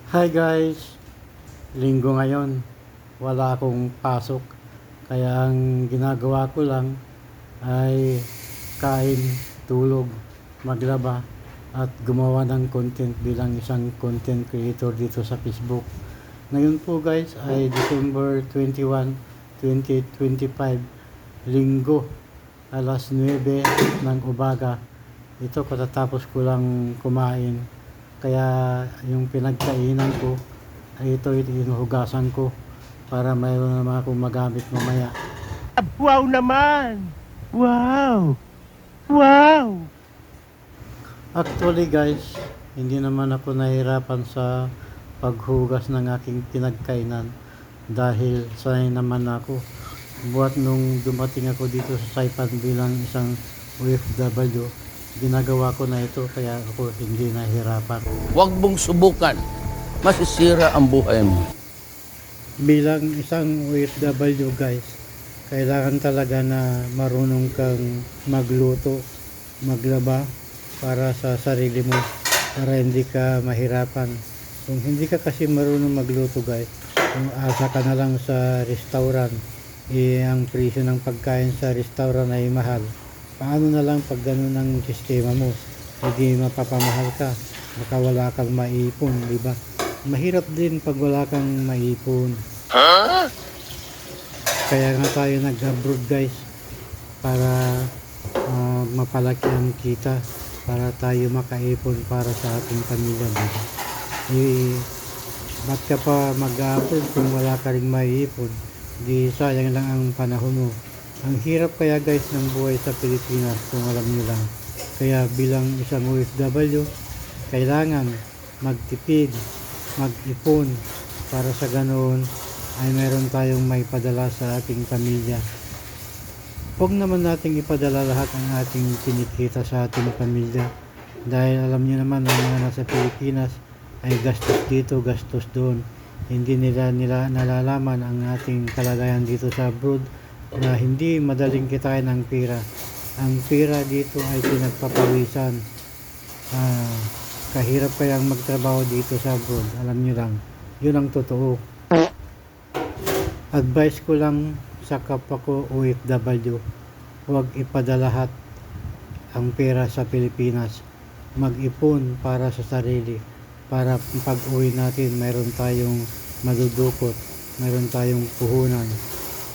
Hi guys, linggo ngayon, wala akong pasok, kaya ang ginagawa ko lang ay kain, tulog, maglaba at gumawa ng content bilang isang content creator dito sa Facebook. Ngayon po guys ay December 21, 2025, linggo, alas 9 ng umaga. Ito katatapos ko lang kumain. Kaya yung pinagkainan ko ay ito inuhugasan ko para mayroon naman akong magamit mamaya. Wow naman! Wow! Wow! Actually guys, hindi naman ako nahirapan sa paghugas ng aking pinagkainan dahil sanay naman ako. Buhat nung dumating ako dito sa Saipan bilang isang OFW, ginagawa ko na ito kaya ako hindi nahirapan. Huwag mong subukan. Masisira ang buhay mo. Bilang isang OFW guys, kailangan talaga na marunong kang magluto, maglaba para sa sarili mo, para hindi ka mahirapan. Kung hindi ka kasi marunong magluto guys, kung asa ka na lang sa restaurant, ang presyo ng pagkain sa restaurant ay mahal. Paano na lang pag ganun ang sistema mo? Hindi mapapamahal ka, baka wala kang maipon, di ba? Mahirap din pag wala kang maipon. Kaya nga tayo nag-abroad guys, para mapalaki ang kita, para tayo makaipon para sa ating pamilya, diba? Ba't ka pa mag-abroad kung wala ka rin maipon? Di sayang lang ang panahon mo. Ang hirap kaya guys ng buhay sa Pilipinas kung alam nyo lang. Kaya bilang isang OFW, kailangan magtipid, mag-ipon para sa ganoon ay meron tayong may padala sa ating pamilya. Huwag naman nating ipadala lahat ang ating kinikita sa ating pamilya dahil alam nyo naman ang mga nasa Pilipinas ay gastos dito, gastos doon. Hindi nila nalalaman ang ating kalagayan dito sa abroad na hindi madaling kitain ang pera. Ang pera dito ay pinagpapawisan. Kahirap kayang magtrabaho dito sa abroad. Alam nyo lang, yun ang totoo. Advice ko lang sa kapwa ko OFW, huwag ipadalahat ang pera sa Pilipinas. Mag-ipon para sa sarili, para pag uwi natin mayroon tayong madudukot, mayroon tayong puhunan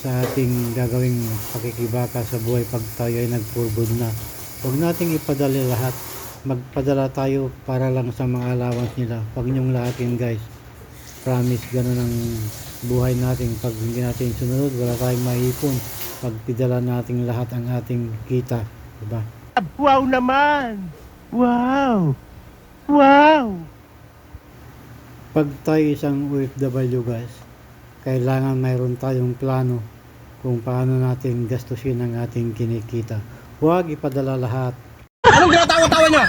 sa ating gagawing pakikibaka sa buhay pag tayo ay nagpurbod na. Huwag nating ipadala lahat. Magpadala tayo para lang sa mga allowance nila. Huwag niyong lahatin guys. Promise, ganun ang buhay natin. Pag hindi natin sunod, wala tayong maipon. Pag pidala natin lahat ang ating kita, diba? Wow naman! Wow! Wow! Pag tayo isang OFW guys, kailangan mayroon tayong plano kung paano natin gastusin ang ating kinikita. Huwag ipadala lahat. Anong ginatawa-tawa niyo?